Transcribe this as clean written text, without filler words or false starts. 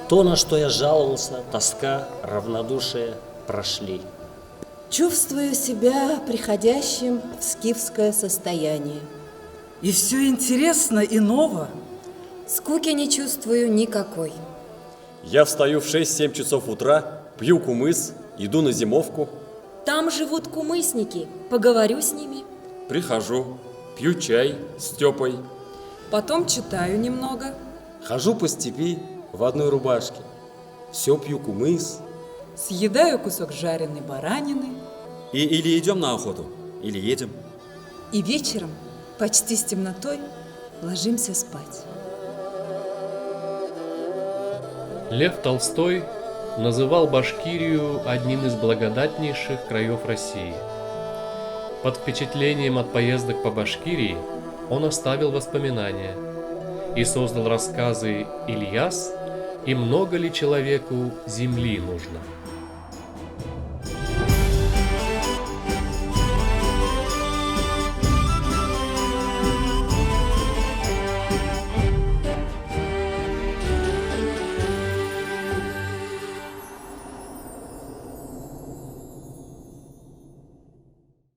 То, на что я жаловался, тоска, равнодушие прошли. Чувствую себя приходящим в скифское состояние. И все интересно и ново. Скуки не чувствую никакой. Я встаю в 6-7 часов утра, пью кумыс, иду на зимовку. Там живут кумысники, поговорю с ними. Прихожу, пью чай с Степой. Потом читаю немного. Хожу по степи в одной рубашке. Все пью кумыс. Съедаю кусок жареной баранины. Или идем на охоту, или едем. И вечером, почти с темнотой, ложимся спать. Лев Толстой называл Башкирию одним из благодатнейших краев России. Под впечатлением от поездок по Башкирии он оставил воспоминания и создал рассказы «Ильяс» и «Много ли человеку земли нужно?».